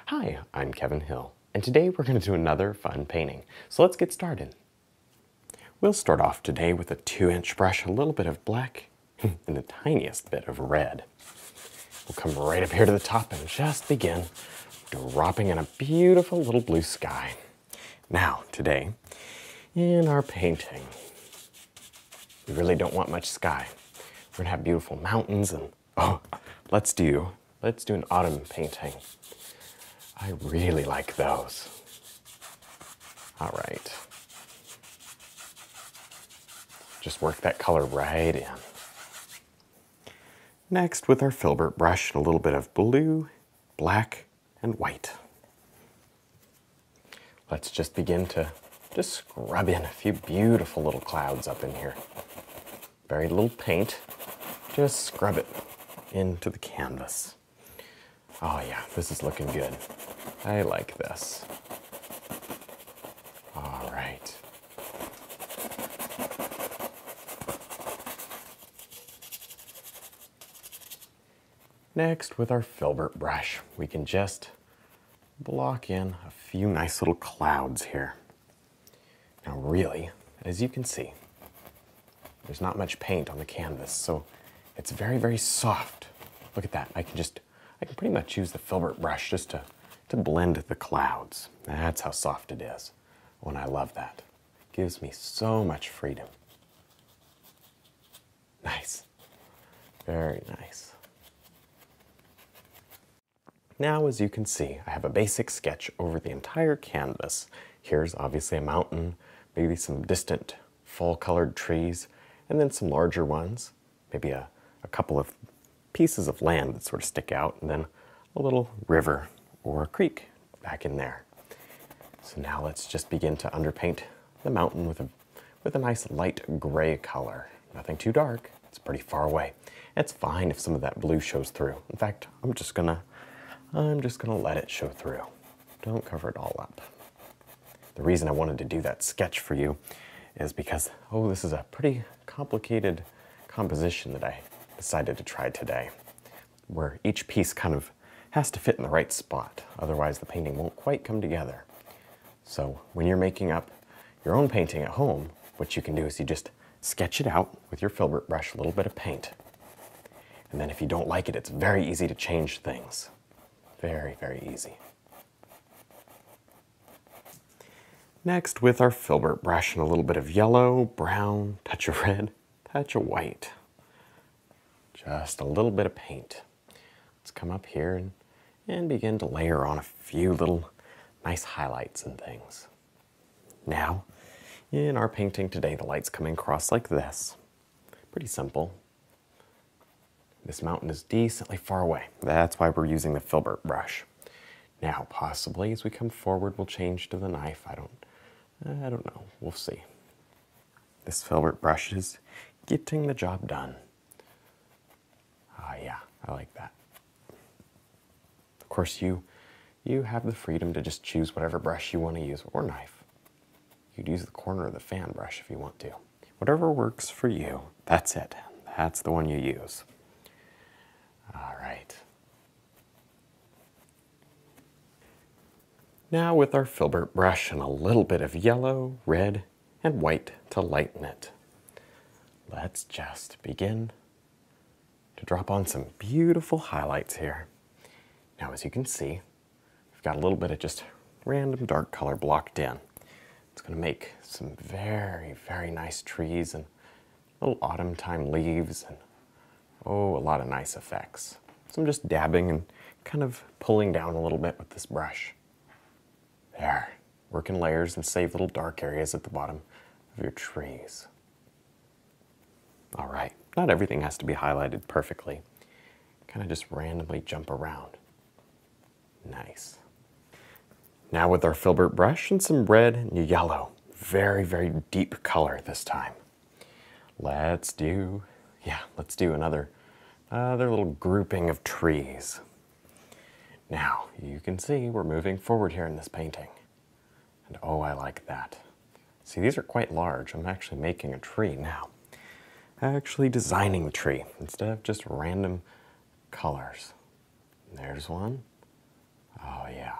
Hi, I'm Kevin Hill, and today we're going to do another fun painting. So let's get started. We'll start off today with a 2-inch brush, a little bit of black, and the tiniest bit of red. We'll come right up here to the top and just begin dropping in a beautiful little blue sky. Now, today, in our painting, we really don't want much sky. We're going to have beautiful mountains and, let's do an autumn painting. I really like those. All right. Just work that color right in. Next, with our filbert brush, a little bit of blue, black, and white. Let's just begin to scrub in a few beautiful little clouds up in here. Very little paint. Just scrub it into the canvas. Oh yeah, this is looking good. I like this. All right. Next, with our filbert brush, we can just block in a few nice little clouds here. Now really, as you can see, there's not much paint on the canvas, so it's very, very soft. Look at that. I can pretty much use the filbert brush just to blend the clouds. That's how soft it is. Oh, and I love that. It gives me so much freedom. Nice. Very nice. Now, as you can see, I have a basic sketch over the entire canvas. Here's obviously a mountain, maybe some distant fall-colored trees, and then some larger ones, maybe a couple of pieces of land that sort of stick out, and then a little river or a creek back in there. So now let's just begin to underpaint the mountain with a nice light gray color. Nothing too dark, it's pretty far away. It's fine if some of that blue shows through. In fact, I'm just gonna let it show through. Don't cover it all up. The reason I wanted to do that sketch for you is because, this is a pretty complicated composition that I decided to try today, where each piece kind of has to fit in the right spot. Otherwise, the painting won't quite come together. So when you're making up your own painting at home, what you can do is you just sketch it out with your filbert brush, a little bit of paint. And then if you don't like it, it's very easy to change things. Very, very easy. Next, with our filbert brush and a little bit of yellow, brown, touch of red, touch of white. Just a little bit of paint. Let's come up here and begin to layer on a few little nice highlights and things. Now, in our painting today, the light's coming across like this. Pretty simple. This mountain is decently far away. That's why we're using the filbert brush. Now, possibly as we come forward, we'll change to the knife. I don't know. We'll see. This filbert brush is getting the job done. Yeah, I like that. Of course, you have the freedom to just choose whatever brush you want to use, or knife. You could use the corner of the fan brush if you want to. Whatever works for you, that's it. That's the one you use. All right. Now with our filbert brush and a little bit of yellow, red, and white to lighten it, let's just begin to drop on some beautiful highlights here. Now, as you can see, we've got a little bit of just random dark color blocked in. It's going to make some very, very nice trees and little autumn time leaves and, a lot of nice effects. So I'm just dabbing and kind of pulling down a little bit with this brush. There, work in layers and save little dark areas at the bottom of your trees. All right, not everything has to be highlighted perfectly. Kind of just randomly jump around. Nice. Now with our filbert brush and some red and yellow, very, very deep color this time. Let's do another little grouping of trees. Now, you can see we're moving forward here in this painting. And I like that. See, these are quite large. I'm actually making a tree now. Actually designing the tree instead of just random colors. There's one. Oh yeah.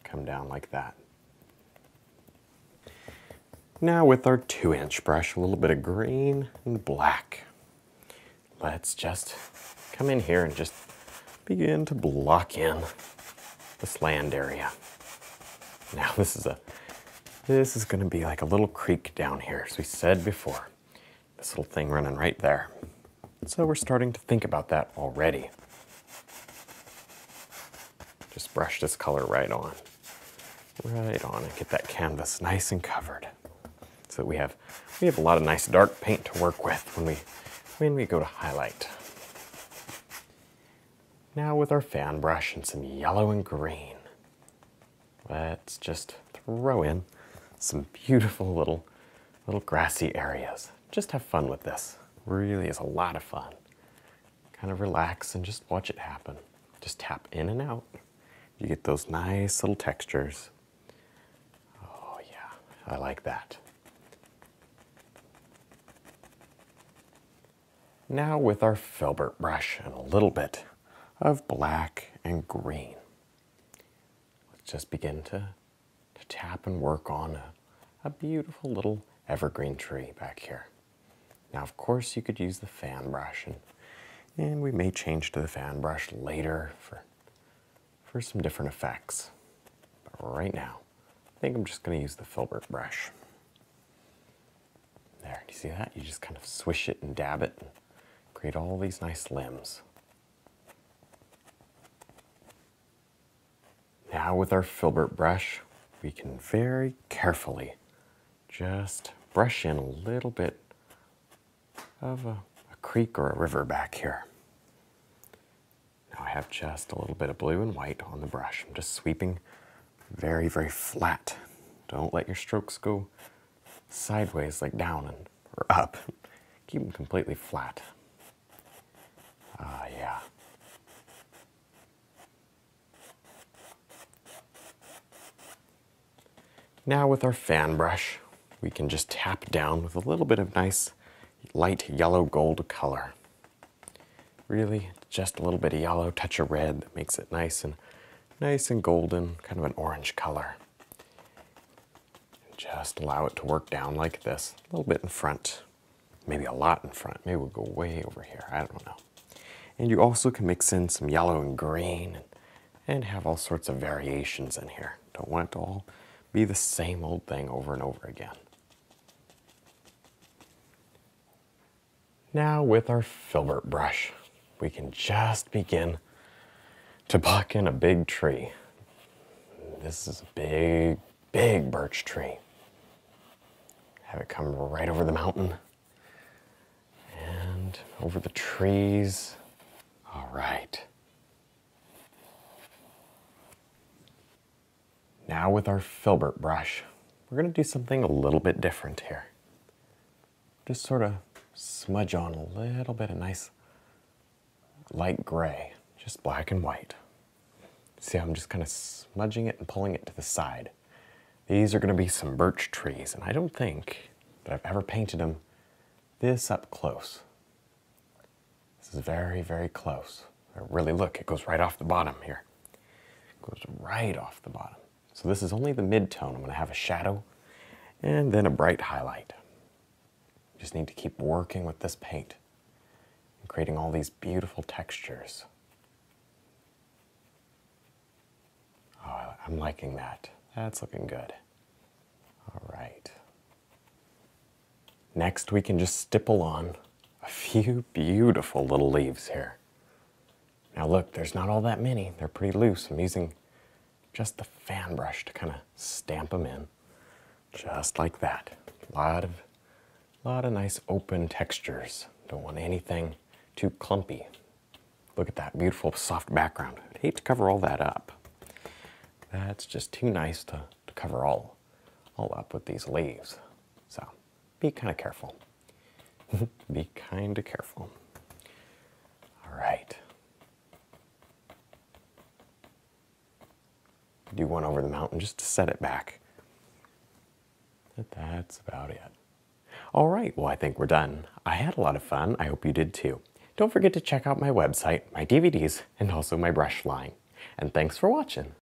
Come down like that. Now with our 2-inch brush, a little bit of green and black. Let's just come in here and just begin to block in this land area. Now this is going to be like a little creek down here, as we said before. This little thing running right there. So we're starting to think about that already. Just brush this color right on, and get that canvas nice and covered. So that we have a lot of nice dark paint to work with when we go to highlight. Now with our fan brush and some yellow and green, let's just throw in some beautiful little grassy areas. Just have fun with this. Really is a lot of fun. Kind of relax and just watch it happen. Just tap in and out. You get those nice little textures. Oh yeah, I like that. Now with our filbert brush and a little bit of black and green, let's just begin to tap and work on a beautiful little evergreen tree back here. Now of course you could use the fan brush, and we may change to the fan brush later for some different effects. But right now, I think I'm just going to use the filbert brush. There, do you see that? You just kind of swish it and dab it and create all these nice limbs. Now with our filbert brush, we can very carefully just brush in a little bit of a creek or a river back here. Now I have just a little bit of blue and white on the brush. I'm just sweeping very, very flat. Don't let your strokes go sideways like down or up. Keep them completely flat. Yeah. Now with our fan brush, we can just tap down with a little bit of nice light yellow gold color. Really, just a little bit of yellow, touch of red that makes it nice and golden, kind of an orange color. And just allow it to work down like this, a little bit in front, maybe a lot in front. Maybe we'll go way over here, I don't know. And you also can mix in some yellow and green and have all sorts of variations in here. Don't want it to all be the same old thing over and over again. Now with our filbert brush, we can just begin to block in a big tree. This is a big, big birch tree. Have it come right over the mountain and over the trees. All right. Now with our filbert brush, we're going to do something a little bit different here. Just sort of smudge on a little bit of nice light gray, just black and white. See how I'm just kind of smudging it and pulling it to the side. These are going to be some birch trees, and I don't think that I've ever painted them this up close. This is very, very close. Really look, it goes right off the bottom here. It goes right off the bottom. So this is only the mid-tone. I'm going to have a shadow and then a bright highlight. Just need to keep working with this paint and creating all these beautiful textures. Oh, I'm liking that. That's looking good. All right. Next, we can just stipple on a few beautiful little leaves here. Now look, there's not all that many. They're pretty loose. I'm using just the fan brush to kind of stamp them in, just like that. A lot of nice open textures. Don't want anything too clumpy. Look at that beautiful soft background. I'd hate to cover all that up. That's just too nice to cover all up with these leaves. So be kind of careful. Be kind of careful. All right. Do one over the mountain just to set it back. But that's about it. All right, well, I think we're done. I had a lot of fun. I hope you did too. don't forget to check out my website, my DVDs, and also my brush line. And thanks for watching.